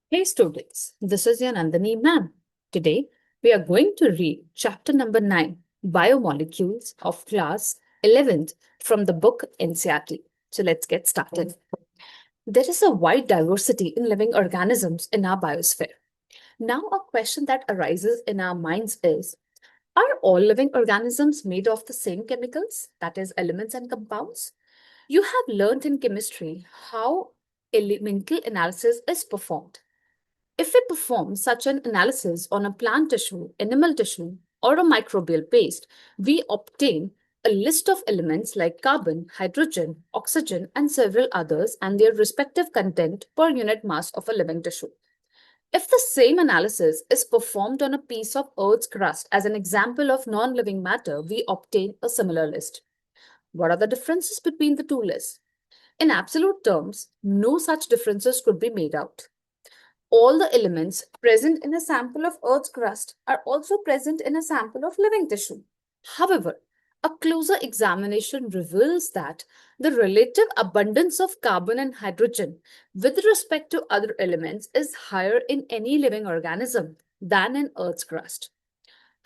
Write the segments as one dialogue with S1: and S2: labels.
S1: Hey students, this is your Nandini ma'am. Today we are going to read chapter number 9, Biomolecules of class 11th from the book NCERT. So let's get started. There is a wide diversity in living organisms in our biosphere. Now a question that arises in our minds is, are all living organisms made of the same chemicals, that is elements and compounds? You have learned in chemistry how elemental analysis is performed. If we perform such an analysis on a plant tissue, animal tissue, or a microbial paste, we obtain a list of elements like carbon, hydrogen, oxygen, and several others and their respective content per unit mass of a living tissue. If the same analysis is performed on a piece of Earth's crust as an example of non living matter, we obtain a similar list. What are the differences between the two lists? In absolute terms, no such differences could be made out. All the elements present in a sample of Earth's crust are also present in a sample of living tissue. However, a closer examination reveals that the relative abundance of carbon and hydrogen with respect to other elements is higher in any living organism than in Earth's crust.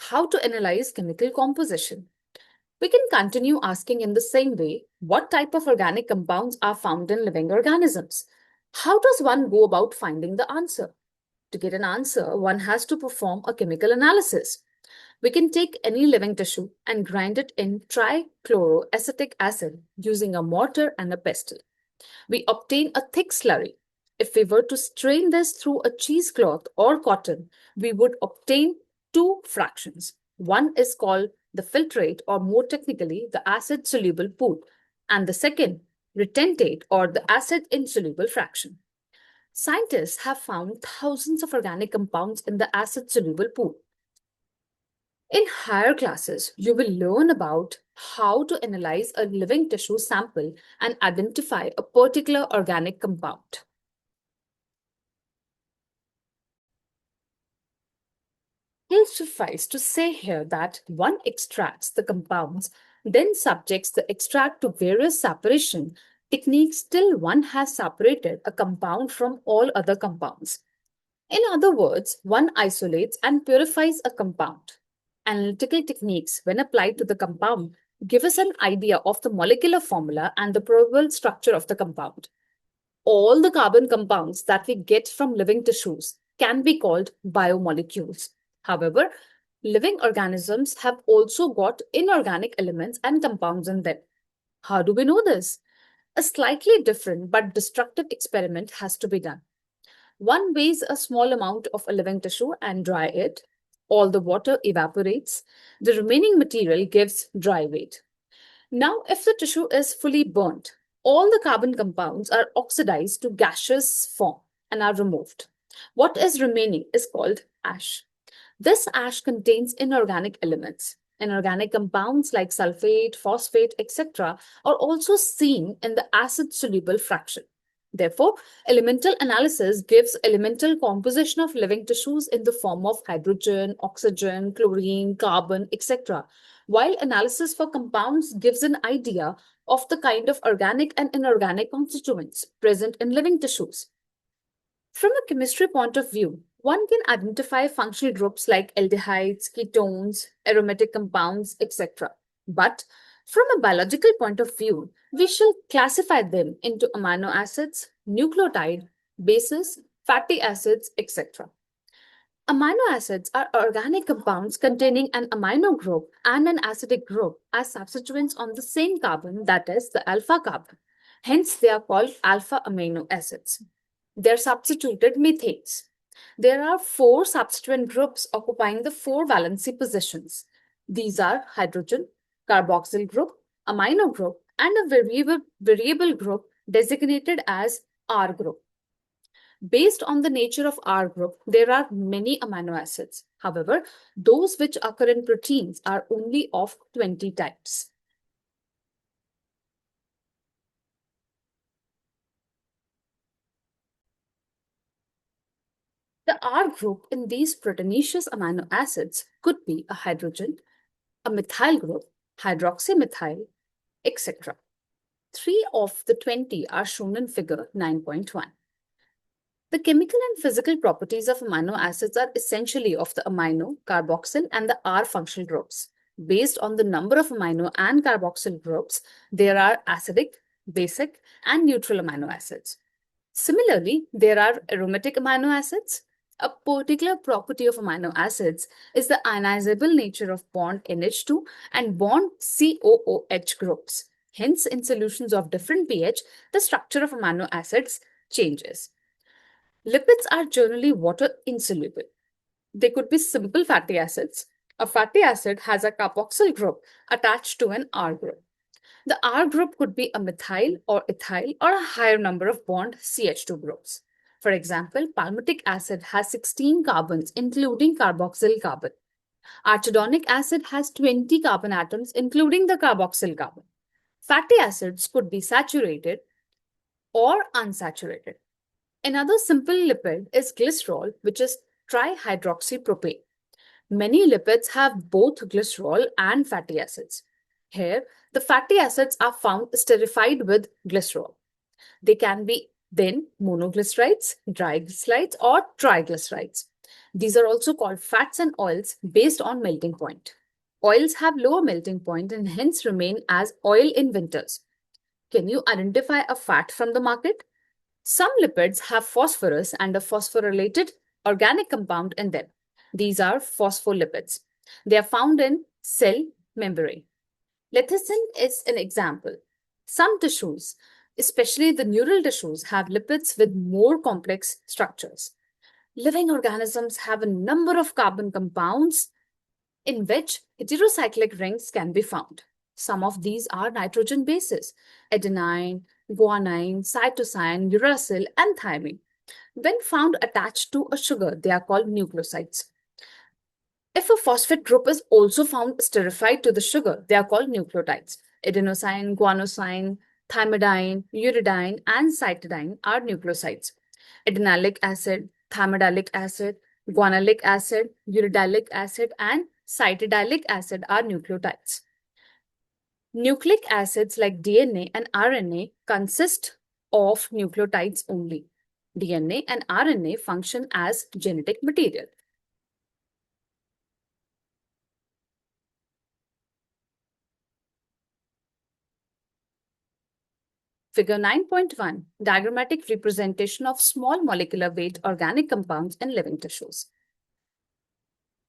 S1: How to analyze chemical composition? We can continue asking in the same way, what type of organic compounds are found in living organisms? How does one go about finding the answer? To get an answer, one has to perform a chemical analysis. We can take any living tissue and grind it in trichloroacetic acid using a mortar and a pestle. We obtain a thick slurry. If we were to strain this through a cheesecloth or cotton, we would obtain two fractions. One is called the filtrate, or more technically, the acid soluble pool, and the second, retentate, or the acid insoluble fraction. Scientists have found thousands of organic compounds in the acid soluble pool. In higher classes, you will learn about how to analyze a living tissue sample and identify a particular organic compound. It'll suffice to say here that one extracts the compounds, then subjects the extract to various separation techniques till one has separated a compound from all other compounds. In other words, one isolates and purifies a compound. Analytical techniques, when applied to the compound, give us an idea of the molecular formula and the probable structure of the compound. All the carbon compounds that we get from living tissues can be called biomolecules. However, living organisms have also got inorganic elements and compounds in them. How do we know this? A slightly different but destructive experiment has to be done. One weighs a small amount of a living tissue and dry it. All the water evaporates. The remaining material gives dry weight. Now, if the tissue is fully burnt, all the carbon compounds are oxidized to gaseous form and are removed. What is remaining is called ash. This ash contains inorganic elements. Inorganic compounds like sulfate, phosphate, etc., are also seen in the acid soluble fraction. Therefore, elemental analysis gives elemental composition of living tissues in the form of hydrogen, oxygen, chlorine, carbon, etc., while analysis for compounds gives an idea of the kind of organic and inorganic constituents present in living tissues. From a chemistry point of view, one can identify functional groups like aldehydes, ketones, aromatic compounds, etc. But from a biological point of view, we shall classify them into amino acids, nucleotide, bases, fatty acids, etc. Amino acids are organic compounds containing an amino group and an acidic group as substituents on the same carbon, that is, the alpha carbon. Hence, they are called alpha amino acids. They're substituted methanes. There are four substituent groups occupying the four valency positions. These are hydrogen, carboxyl group, amino group, and a variable group designated as R group. Based on the nature of R group, there are many amino acids. However, those which occur in proteins are only of 20 types. The R group in these proteinaceous amino acids could be a hydrogen, a methyl group, hydroxymethyl, etc. 3 of the 20 are shown in figure 9.1. The chemical and physical properties of amino acids are essentially of the amino, carboxyl, and the R functional groups. Based on the number of amino and carboxyl groups, there are acidic, basic, and neutral amino acids. Similarly, there are aromatic amino acids. A particular property of amino acids is the ionizable nature of bond NH2 and bond COOH groups. Hence, in solutions of different pH, the structure of amino acids changes. Lipids are generally water insoluble. They could be simple fatty acids. A fatty acid has a carboxyl group attached to an R group. The R group could be a methyl or ethyl or a higher number of bond CH2 groups. For example, palmitic acid has 16 carbons, including carboxyl carbon. Arachidonic acid has 20 carbon atoms, including the carboxyl carbon. Fatty acids could be saturated or unsaturated. Another simple lipid is glycerol, which is trihydroxypropane. Many lipids have both glycerol and fatty acids. Here, the fatty acids are found esterified with glycerol. They can be then monoglycerides, diglycerides, or triglycerides. These are also called fats and oils based on melting point. Oils have lower melting point and hence remain as oil in winters. Can you identify a fat from the market? Some lipids have phosphorus and a phosphorylated organic compound in them. These are phospholipids. They are found in cell membrane. Lecithin is an example. Some tissues, especially the neural tissues, have lipids with more complex structures. Living organisms have a number of carbon compounds in which heterocyclic rings can be found. Some of these are nitrogen bases: adenine, guanine, cytosine, uracil, and thymine. When found attached to a sugar, they are called nucleosides. If a phosphate group is also found esterified to the sugar, they are called nucleotides. Adenosine, guanosine, thymidine, uridine, and cytidine are nucleosides. Adenalic acid, thymidalic acid, guanilic acid, uridylic acid, and cytidilic acid are nucleotides. Nucleic acids like DNA and RNA consist of nucleotides only. DNA and RNA function as genetic material. Figure 9.1, diagrammatic representation of small molecular weight organic compounds in living tissues.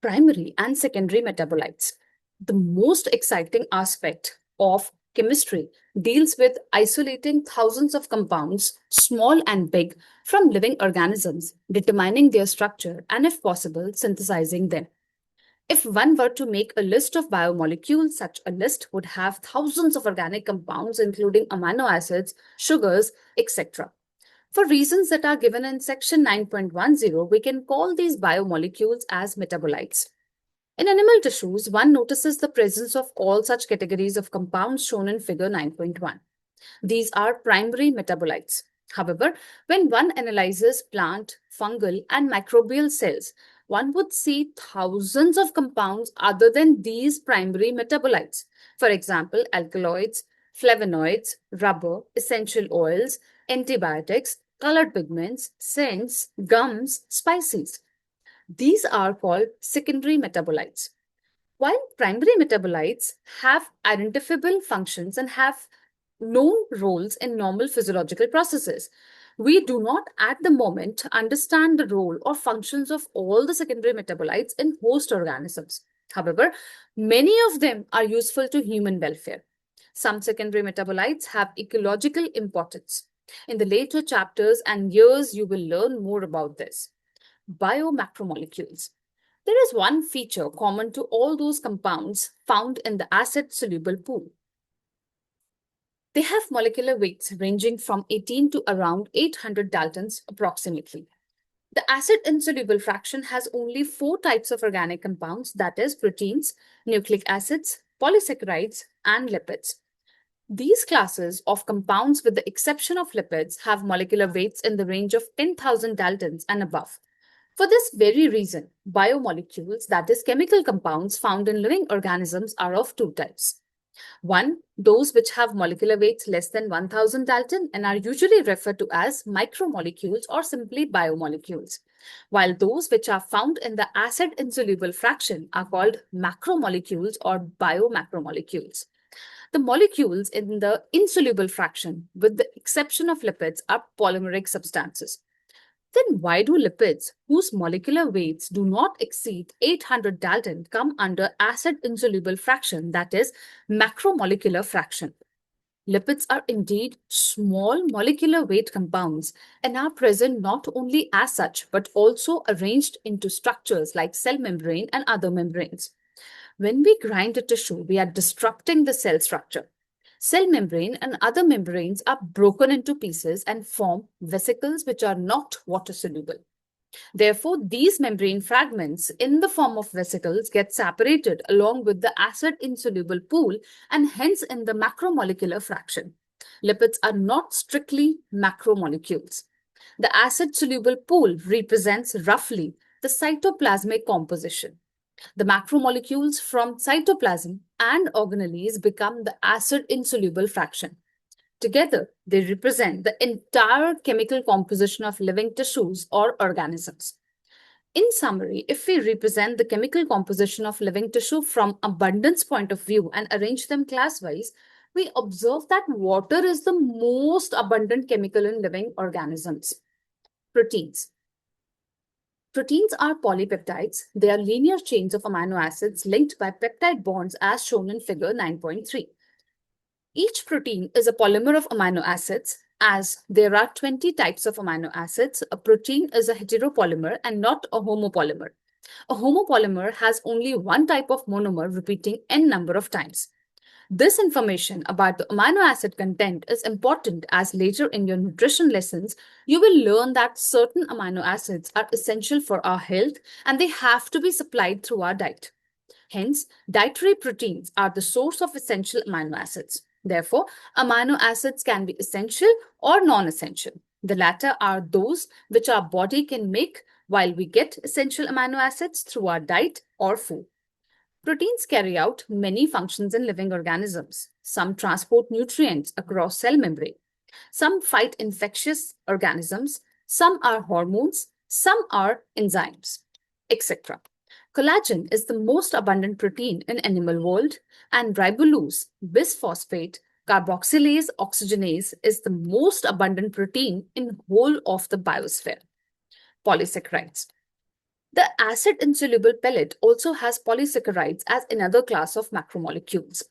S1: Primary and secondary metabolites. The most exciting aspect of chemistry deals with isolating thousands of compounds, small and big, from living organisms, determining their structure, and if possible, synthesizing them. If one were to make a list of biomolecules, such a list would have thousands of organic compounds, including amino acids, sugars, etc. For reasons that are given in section 9.10, we can call these biomolecules as metabolites. In animal tissues, one notices the presence of all such categories of compounds shown in figure 9.1. These are primary metabolites. However, when one analyzes plant, fungal, and microbial cells, one would see thousands of compounds other than these primary metabolites. For example, alkaloids, flavonoids, rubber, essential oils, antibiotics, colored pigments, scents, gums, spices. These are called secondary metabolites. While primary metabolites have identifiable functions and have known roles in normal physiological processes, we do not at the moment understand the role or functions of all the secondary metabolites in host organisms. However, many of them are useful to human welfare. Some secondary metabolites have ecological importance. In the later chapters and years, you will learn more about this. Biomacromolecules. There is one feature common to all those compounds found in the acid-soluble pool. They have molecular weights ranging from 18 to around 800 Daltons approximately. The acid-insoluble fraction has only 4 types of organic compounds, that is, proteins, nucleic acids, polysaccharides, and lipids. These classes of compounds, with the exception of lipids, have molecular weights in the range of 10,000 Daltons and above. For this very reason, biomolecules, that is, chemical compounds found in living organisms, are of 2 types. One, those which have molecular weights less than 1000 Dalton and are usually referred to as micromolecules or simply biomolecules, while those which are found in the acid insoluble fraction are called macromolecules or biomacromolecules. The molecules in the insoluble fraction, with the exception of lipids, are polymeric substances. Then why do lipids, whose molecular weights do not exceed 800 Dalton, come under acid insoluble fraction, that is, macromolecular fraction? Lipids are indeed small molecular weight compounds and are present not only as such but also arranged into structures like cell membrane and other membranes. When we grind a tissue, we are disrupting the cell structure. Cell membrane and other membranes are broken into pieces and form vesicles which are not water soluble. Therefore, these membrane fragments in the form of vesicles get separated along with the acid insoluble pool and hence in the macromolecular fraction. Lipids are not strictly macromolecules. The acid soluble pool represents roughly the cytoplasmic composition. The macromolecules from cytoplasm and organelles become the acid insoluble fraction. Together, they represent the entire chemical composition of living tissues or organisms. In summary, if we represent the chemical composition of living tissue from abundance point of view and arrange them class-wise, we observe that water is the most abundant chemical in living organisms. Proteins. Proteins are polypeptides. They are linear chains of amino acids linked by peptide bonds as shown in figure 9.3. Each protein is a polymer of amino acids. As there are 20 types of amino acids, a protein is a heteropolymer and not a homopolymer. A homopolymer has only one type of monomer repeating n number of times. This information about the amino acid content is important as later in your nutrition lessons, you will learn that certain amino acids are essential for our health and they have to be supplied through our diet. Hence, dietary proteins are the source of essential amino acids. Therefore, amino acids can be essential or non-essential. The latter are those which our body can make while we get essential amino acids through our diet or food. Proteins carry out many functions in living organisms. Some transport nutrients across cell membrane. Some fight infectious organisms. Some are hormones. Some are enzymes, etc. Collagen is the most abundant protein in animal world, and ribulose, bisphosphate, carboxylase oxygenase is the most abundant protein in whole of the biosphere. Polysaccharides. The acid-insoluble pellet also has polysaccharides as another class of macromolecules.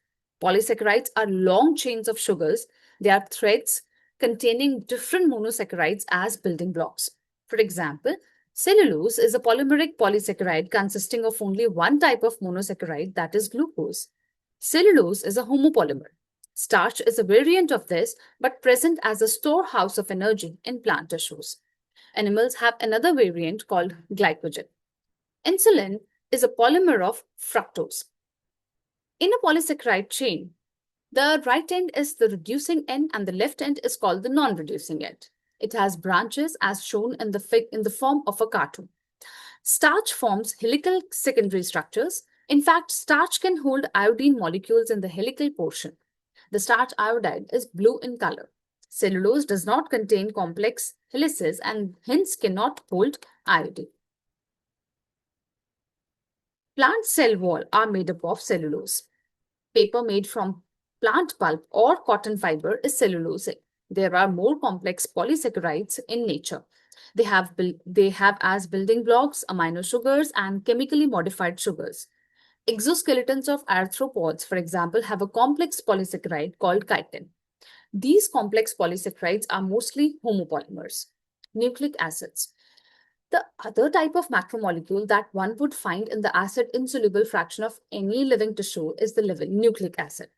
S1: Polysaccharides are long chains of sugars. They are threads containing different monosaccharides as building blocks. For example, cellulose is a polymeric polysaccharide consisting of only one type of monosaccharide, that is glucose. Cellulose is a homopolymer. Starch is a variant of this, but present as a storehouse of energy in plant tissues. Animals have another variant called glycogen. Insulin is a polymer of fructose. In a polysaccharide chain, the right end is the reducing end and the left end is called the non-reducing end. It has branches as shown in the form of a cartoon. Starch forms helical secondary structures. In fact, starch can hold iodine molecules in the helical portion. The starch iodide is blue in color. Cellulose does not contain complex helices and hence cannot hold iodine. Plant cell wall are made up of cellulose. Paper made from plant pulp or cotton fiber is cellulosic. There are more complex polysaccharides in nature. They have as building blocks amino sugars and chemically modified sugars. Exoskeletons of arthropods, for example, have a complex polysaccharide called chitin. These complex polysaccharides are mostly homopolymers. Nucleic acids. The other type of macromolecule that one would find in the acid insoluble fraction of any living tissue is the living nucleic acid.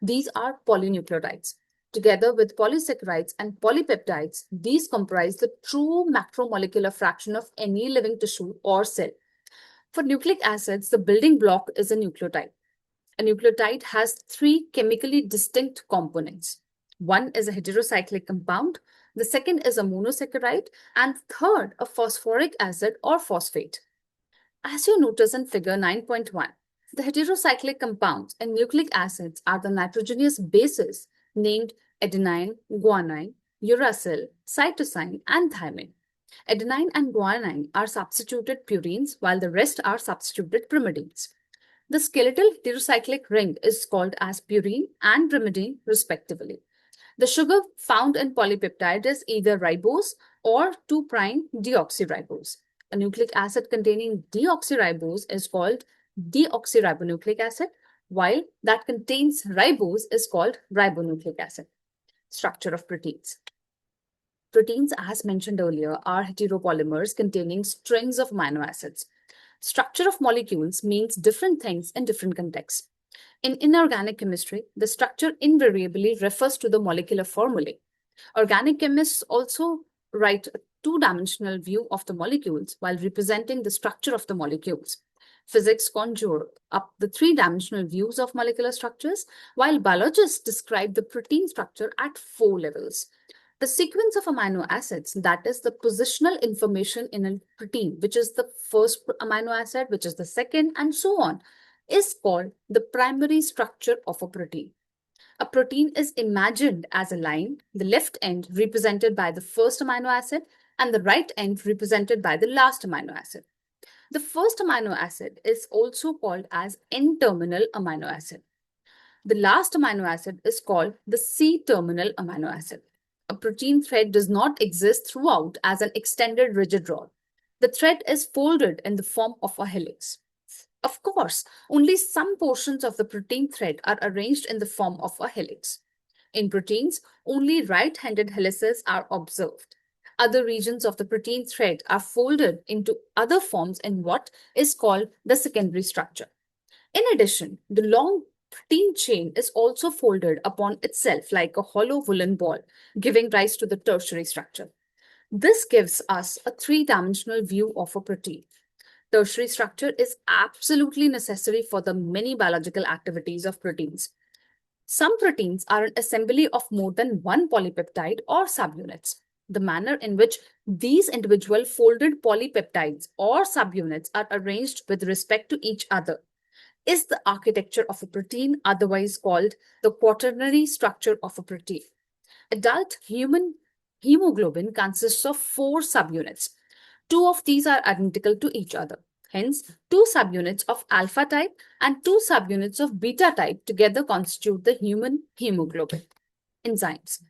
S1: These are polynucleotides. Together with polysaccharides and polypeptides, these comprise the true macromolecular fraction of any living tissue or cell. For nucleic acids, the building block is a nucleotide. A nucleotide has three chemically distinct components. One is a heterocyclic compound, the second is a monosaccharide, and third, a phosphoric acid or phosphate. As you notice in figure 9.1, The heterocyclic compounds and nucleic acids are the nitrogenous bases named adenine, guanine, uracil, cytosine, and thymine. Adenine and guanine are substituted purines, while the rest are substituted pyrimidines. The skeletal heterocyclic ring is called as purine and pyrimidine, respectively. The sugar found in polypeptide is either ribose or 2' deoxyribose. A nucleic acid containing deoxyribose is called deoxyribonucleic acid, while that contains ribose is called ribonucleic acid. Structure of proteins. Proteins, as mentioned earlier, are heteropolymers containing strings of amino acids. Structure of molecules means different things in different contexts. In inorganic chemistry, the structure invariably refers to the molecular formulae. Organic chemists also write a two-dimensional view of the molecules while representing the structure of the molecules. Physics conjure up the three-dimensional views of molecular structures, while biologists describe the protein structure at 4 levels. The sequence of amino acids, that is the positional information in a protein, which is the first amino acid, which is the second, and so on, is called the primary structure of a protein. A protein is imagined as a line, the left end represented by the first amino acid and the right end represented by the last amino acid. The first amino acid is also called as N-terminal amino acid. The last amino acid is called the C-terminal amino acid. A protein thread does not exist throughout as an extended rigid rod. The thread is folded in the form of a helix. Of course, only some portions of the protein thread are arranged in the form of a helix. In proteins, only right-handed helices are observed. Other regions of the protein thread are folded into other forms in what is called the secondary structure. In addition, the long protein chain is also folded upon itself like a hollow woolen ball, giving rise to the tertiary structure. This gives us a three-dimensional view of a protein. Tertiary structure is absolutely necessary for the many biological activities of proteins. Some proteins are an assembly of more than one polypeptide or subunits. The manner in which these individual folded polypeptides or subunits are arranged with respect to each other is the architecture of a protein, otherwise called the quaternary structure of a protein. Adult human hemoglobin consists of 4 subunits. 2 of these are identical to each other. Hence, 2 subunits of alpha type and 2 subunits of beta type together constitute the human hemoglobin. Enzymes.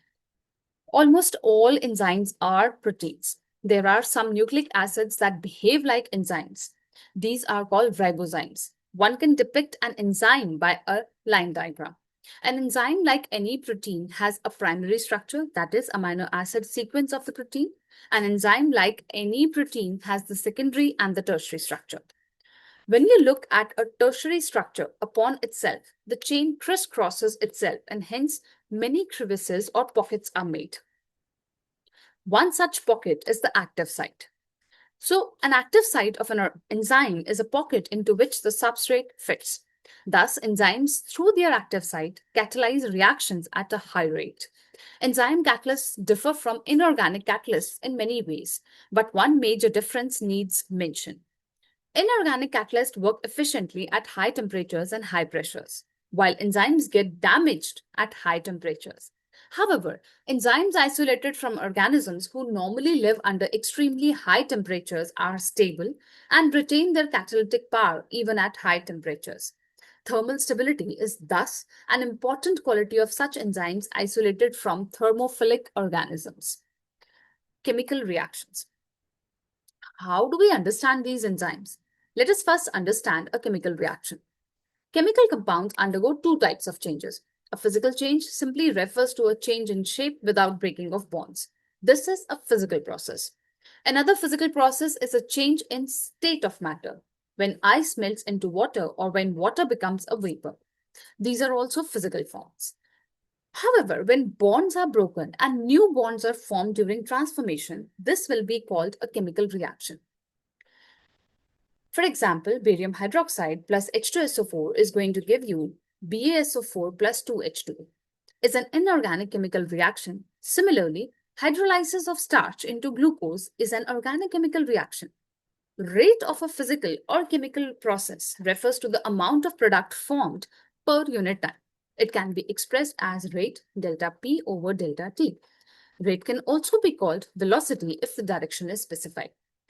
S1: Almost all enzymes are proteins. There are some nucleic acids that behave like enzymes. These are called ribozymes. One can depict an enzyme by a line diagram. An enzyme, like any protein, has a primary structure, that is, amino acid sequence of the protein. An enzyme, like any protein, has the secondary and the tertiary structure. When you look at a tertiary structure upon itself, the chain crisscrosses itself and hence many crevices or pockets are made. One such pocket is the active site. So, an active site of an enzyme is a pocket into which the substrate fits. Thus, enzymes, through their active site, catalyze reactions at a high rate. Enzyme catalysts differ from inorganic catalysts in many ways, but one major difference needs mention. Inorganic catalysts work efficiently at high temperatures and high pressures, while enzymes get damaged at high temperatures. However, enzymes isolated from organisms who normally live under extremely high temperatures are stable and retain their catalytic power even at high temperatures. Thermal stability is thus an important quality of such enzymes isolated from thermophilic organisms. Chemical reactions. How do we understand these enzymes? Let us first understand a chemical reaction. Chemical compounds undergo 2 types of changes. A physical change simply refers to a change in shape without breaking of bonds. This is a physical process. Another physical process is a change in state of matter, when ice melts into water or when water becomes a vapor. These are also physical forms. However, when bonds are broken and new bonds are formed during transformation, this will be called a chemical reaction. For example, barium hydroxide plus H2SO4 is going to give you BaSO4 plus 2H2O. Is an inorganic chemical reaction. Similarly, hydrolysis of starch into glucose is an organic chemical reaction. Rate of a physical or chemical process refers to the amount of product formed per unit time. It can be expressed as rate delta P over delta T. Rate can also be called velocity if the direction is specified.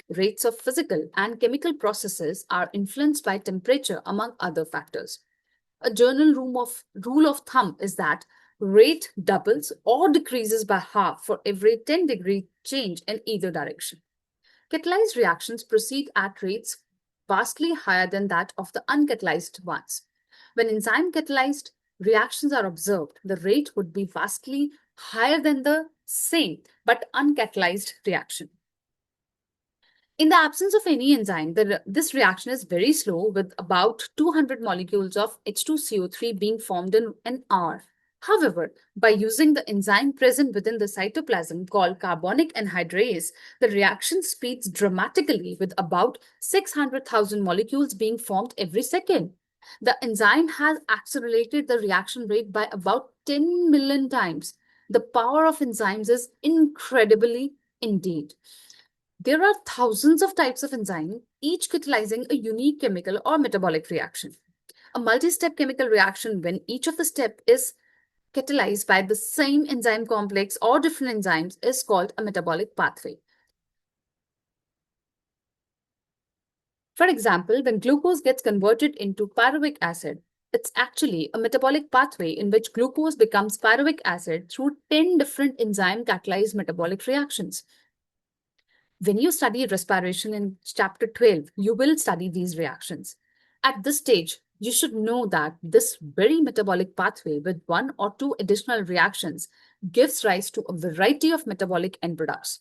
S1: Rates of physical and chemical processes are influenced by temperature, among other factors. A general rule of thumb is that rate doubles or decreases by half for every 10-degree change in either direction. Catalyzed reactions proceed at rates vastly higher than that of the uncatalyzed ones. When enzyme catalyzed reactions are observed, the rate would be vastly higher than the same but uncatalyzed reaction. In the absence of any enzyme, this reaction is very slow, with about 200 molecules of H2CO3 being formed in an hour. However, by using the enzyme present within the cytoplasm called carbonic anhydrase, the reaction speeds dramatically, with about 600,000 molecules being formed every second. The enzyme has accelerated the reaction rate by about 10 million times. The power of enzymes is incredibly indeed. There are thousands of types of enzyme, each catalyzing a unique chemical or metabolic reaction. A multi-step chemical reaction, when each of the step is catalyzed by the same enzyme complex or different enzymes, is called a metabolic pathway. For example, when glucose gets converted into pyruvic acid, it's actually a metabolic pathway in which glucose becomes pyruvic acid through 10 different enzyme catalyzed metabolic reactions. When you study respiration in chapter 12, you will study these reactions. At this stage, you should know that this very metabolic pathway with one or two additional reactions gives rise to a variety of metabolic end products.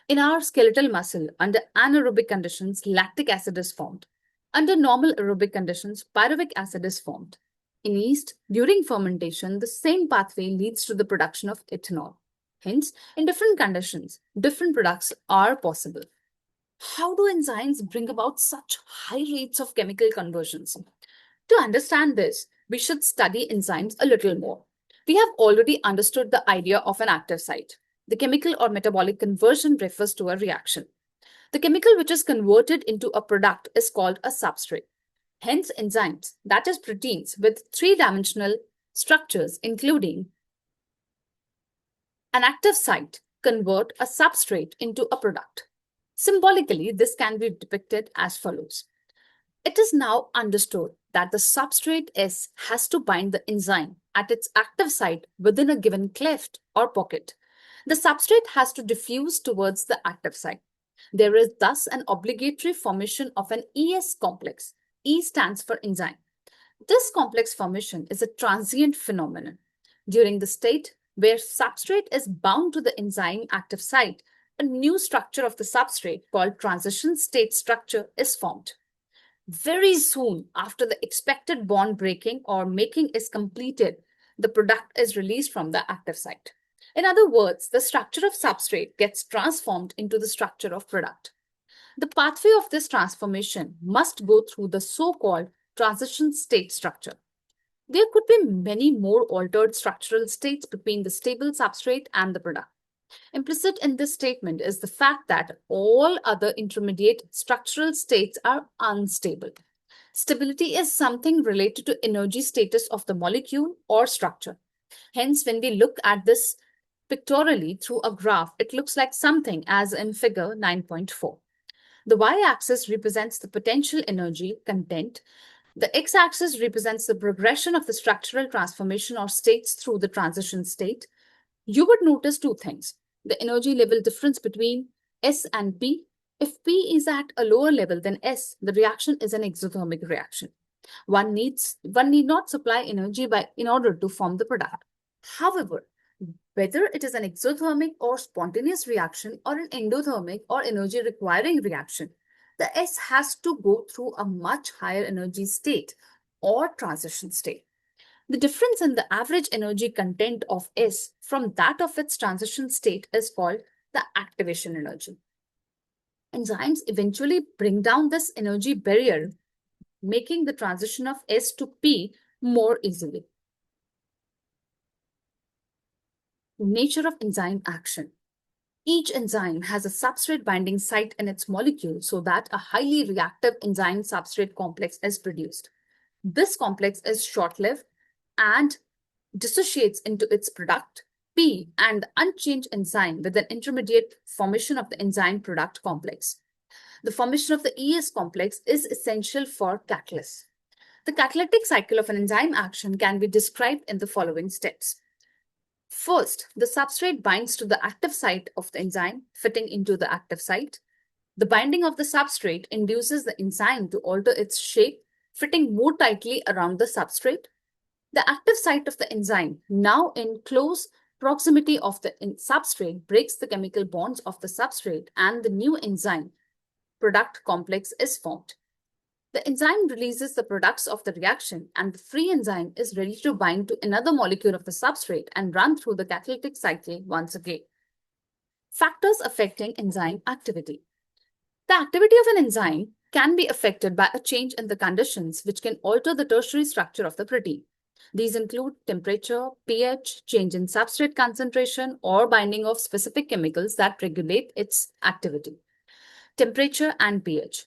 S1: In our skeletal muscle, under anaerobic conditions, lactic acid is formed. Under normal aerobic conditions, pyruvic acid is formed. In yeast, during fermentation, the same pathway leads to the production of ethanol. Hence, in different conditions, different products are possible. How do enzymes bring about such high rates of chemical conversions? To understand this, we should study enzymes a little more. We have already understood the idea of an active site. The chemical or metabolic conversion refers to a reaction. The chemical which is converted into a product is called a substrate. Hence, enzymes, that is, proteins with three-dimensional structures, including an active site, convert a substrate into a product. Symbolically, this can be depicted as follows. It is now understood that the substrate S has to bind the enzyme at its active site within a given cleft or pocket. The substrate has to diffuse towards the active site. There is thus an obligatory formation of an ES complex. E stands for enzyme. This complex formation is a transient phenomenon. During the state where substrate is bound to the enzyme active site, a new structure of the substrate called transition state structure is formed. Very soon after the expected bond breaking or making is completed, the product is released from the active site. In other words, the structure of substrate gets transformed into the structure of product. The pathway of this transformation must go through the so-called transition state structure. There could be many more altered structural states between the stable substrate and the product. Implicit in this statement is the fact that all other intermediate structural states are unstable. Stability is something related to energy status of the molecule or structure. Hence, when we look at this pictorially through a graph, it looks like something as in figure 9.4. The y-axis represents the potential energy content. The x-axis represents the progression of the structural transformation or states through the transition state. You would notice two things. The energy level difference between S and P. If P is at a lower level than S, the reaction is an exothermic reaction. One need not supply energy in order to form the product. However, whether it is an exothermic or spontaneous reaction or an endothermic or energy requiring reaction, the S has to go through a much higher energy state or transition state. The difference in the average energy content of S from that of its transition state is called the activation energy. Enzymes eventually bring down this energy barrier, making the transition of S to P more easily. Nature of enzyme action. Each enzyme has a substrate binding site in its molecule so that a highly reactive enzyme substrate complex is produced. This complex is short-lived and dissociates into its product, P, and the unchanged enzyme with an intermediate formation of the enzyme product complex. The formation of the ES complex is essential for catalysis. The catalytic cycle of an enzyme action can be described in the following steps. First, the substrate binds to the active site of the enzyme, fitting into the active site. The binding of the substrate induces the enzyme to alter its shape, fitting more tightly around the substrate. The active site of the enzyme, now in close proximity of the substrate, breaks the chemical bonds of the substrate and the new enzyme product complex is formed. The enzyme releases the products of the reaction and the free enzyme is ready to bind to another molecule of the substrate and run through the catalytic cycle once again. Factors affecting enzyme activity. The activity of an enzyme can be affected by a change in the conditions which can alter the tertiary structure of the protein. These include temperature, pH, change in substrate concentration, or binding of specific chemicals that regulate its activity. Temperature and pH.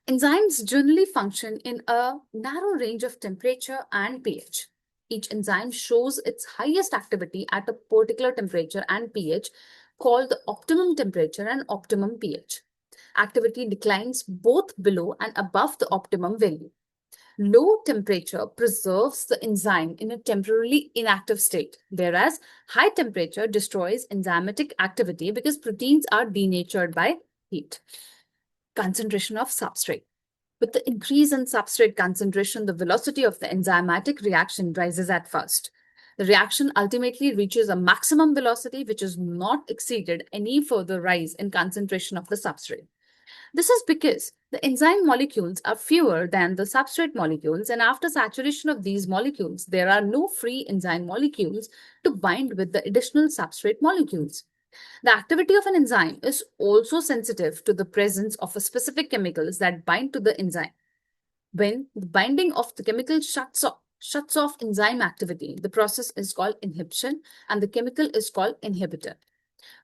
S1: Enzymes generally function in a narrow range of temperature and pH. Each enzyme shows its highest activity at a particular temperature and pH called the optimum temperature and optimum pH. Activity declines both below and above the optimum value. Low temperature preserves the enzyme in a temporarily inactive state, whereas high temperature destroys enzymatic activity because proteins are denatured by heat. Concentration of substrate. With the increase in substrate concentration, the velocity of the enzymatic reaction rises at first. The reaction ultimately reaches a maximum velocity which is not exceeded any further rise in concentration of the substrate. This is because the enzyme molecules are fewer than the substrate molecules, and after saturation of these molecules, there are no free enzyme molecules to bind with the additional substrate molecules. The activity of an enzyme is also sensitive to the presence of a specific chemicals that bind to the enzyme. When the binding of the chemical shuts off enzyme activity, the process is called inhibition and the chemical is called inhibitor.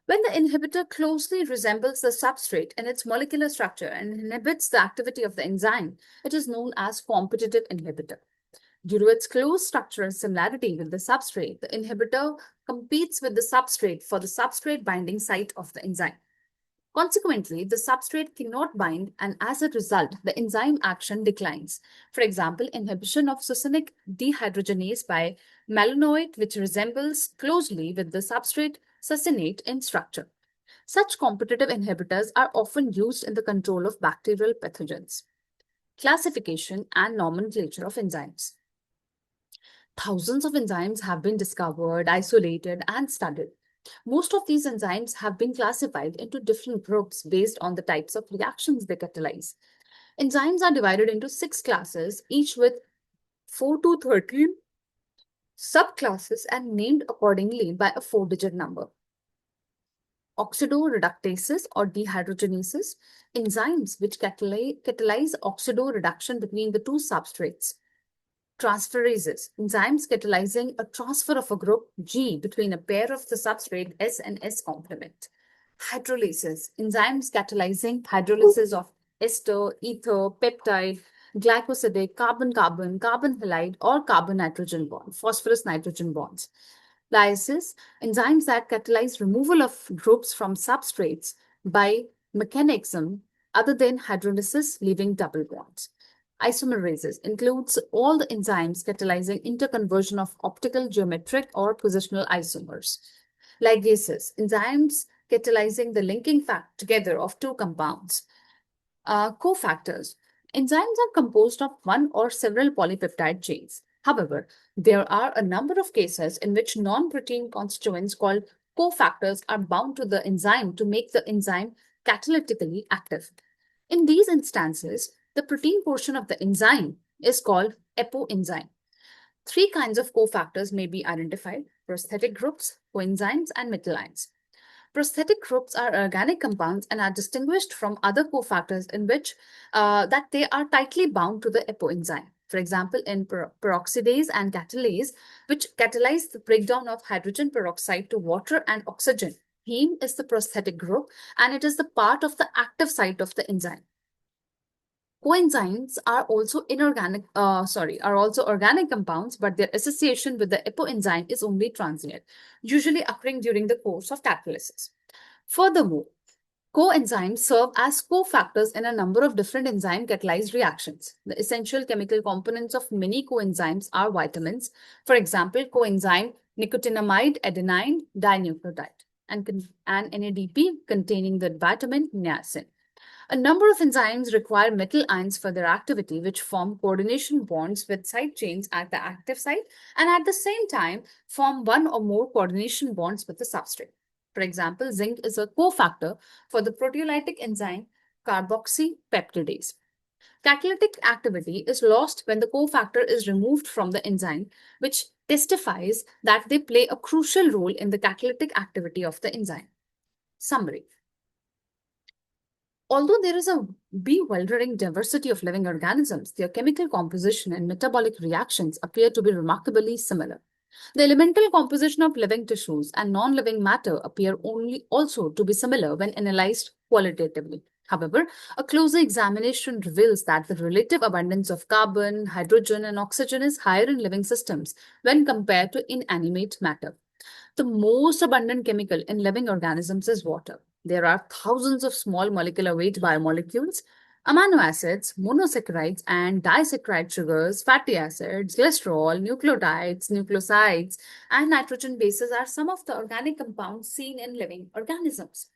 S1: When the inhibitor closely resembles the substrate in its molecular structure and inhibits the activity of the enzyme, it is known as competitive inhibitor. Due to its close structural similarity with the substrate, the inhibitor competes with the substrate for the substrate binding site of the enzyme. Consequently, the substrate cannot bind, and as a result, the enzyme action declines. For example, inhibition of succinic dehydrogenase by malonyl, which resembles closely with the substrate succinate in structure. Such competitive inhibitors are often used in the control of bacterial pathogens. Classification and nomenclature of enzymes. Thousands of enzymes have been discovered, isolated, and studied. Most of these enzymes have been classified into different groups based on the types of reactions they catalyze. Enzymes are divided into 6 classes, each with 4 to 13 subclasses and named accordingly by a 4-digit number. Oxidoreductases or dehydrogenases, enzymes which catalyze oxidoreduction between the two substrates. Transferases, enzymes catalyzing a transfer of a group G between a pair of the substrate S and S complement. Hydrolases, enzymes catalyzing hydrolysis of ester, ether, peptide, glycosidic, carbon-carbon, carbon halide, or carbon-nitrogen bond, phosphorus-nitrogen bonds. Lyases, enzymes that catalyze removal of groups from substrates by mechanism other than hydrolysis, leaving double bonds. Isomerases includes all the enzymes catalyzing interconversion of optical, geometric, or positional isomers. Ligases, enzymes catalyzing the linking together of two compounds. Cofactors, enzymes are composed of one or several polypeptide chains. However, there are a number of cases in which non-protein constituents called cofactors are bound to the enzyme to make the enzyme catalytically active. In these instances, the protein portion of the enzyme is called apoenzyme. 3 kinds of cofactors may be identified: prosthetic groups, coenzymes, and metallines. Prosthetic groups are organic compounds and are distinguished from other cofactors in which that they are tightly bound to the apoenzyme. For example, in peroxidase and catalase, which catalyze the breakdown of hydrogen peroxide to water and oxygen, heme is the prosthetic group, and it is the part of the active site of the enzyme. Coenzymes are also organic compounds, but their association with the apoenzyme is only transient, usually occurring during the course of catalysis. Furthermore, coenzymes serve as cofactors in a number of different enzyme catalyzed reactions. The essential chemical components of many coenzymes are vitamins. For example, coenzyme nicotinamide adenine dinucleotide and NADP containing the vitamin niacin. A number of enzymes require metal ions for their activity, which form coordination bonds with side chains at the active site and at the same time form one or more coordination bonds with the substrate. For example, zinc is a cofactor for the proteolytic enzyme carboxypeptidase. Catalytic activity is lost when the cofactor is removed from the enzyme, which testifies that they play a crucial role in the catalytic activity of the enzyme. Summary. Although there is a bewildering diversity of living organisms, their chemical composition and metabolic reactions appear to be remarkably similar. The elemental composition of living tissues and non-living matter appear also to be similar when analyzed qualitatively. However, a closer examination reveals that the relative abundance of carbon, hydrogen, and oxygen is higher in living systems when compared to inanimate matter. The most abundant chemical in living organisms is water. There are thousands of small molecular weight biomolecules, amino acids, monosaccharides, and disaccharide sugars, fatty acids, cholesterol, nucleotides, nucleosides, and nitrogen bases are some of the organic compounds seen in living organisms.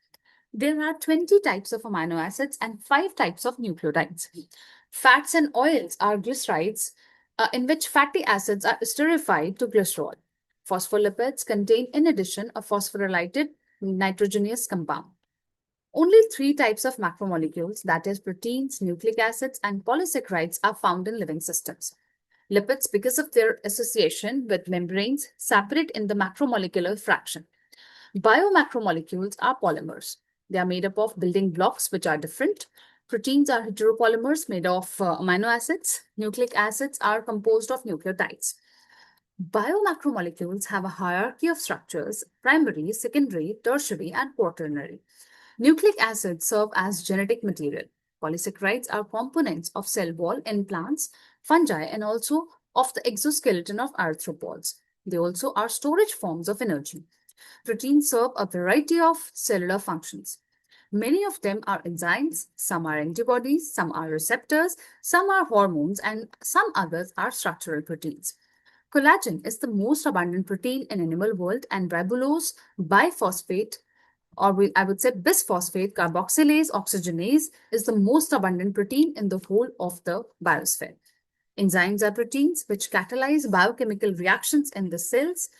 S1: There are 20 types of amino acids and 5 types of nucleotides. Fats and oils are glycerides, in which fatty acids are esterified to glycerol. Phospholipids contain, in addition, a phosphorylated nitrogenous compound. Only 3 types of macromolecules, that is, proteins, nucleic acids, and polysaccharides, are found in living systems. Lipids, because of their association with membranes, separate in the macromolecular fraction. Biomacromolecules are polymers. They are made up of building blocks which are different. Proteins are heteropolymers made of amino acids. Nucleic acids are composed of nucleotides. Biomacromolecules have a hierarchy of structures: primary, secondary, tertiary, and quaternary. Nucleic acids serve as genetic material. Polysaccharides are components of cell wall in plants, fungi, and also of the exoskeleton of arthropods. They also are storage forms of energy. Proteins serve a variety of cellular functions. Many of them are enzymes, some are antibodies, some are receptors, some are hormones, and some others are structural proteins. Collagen is the most abundant protein in animal world, and ribulose biphosphate, I would say bisphosphate carboxylase oxygenase, is the most abundant protein in the whole of the biosphere. Enzymes are proteins which catalyze biochemical reactions in the cells.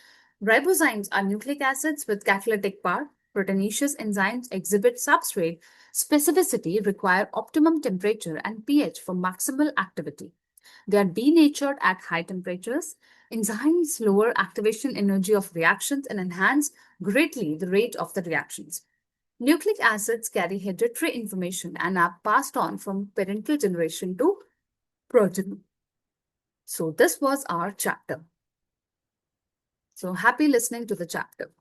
S1: Ribozymes are nucleic acids with catalytic power. Proteinaceous enzymes exhibit substrate specificity, require optimum temperature and pH for maximal activity. They are denatured at high temperatures. Enzymes lower activation energy of reactions and enhance greatly the rate of the reactions. Nucleic acids carry hereditary information and are passed on from parental generation to progeny. So this was our chapter. So happy listening to the chapter.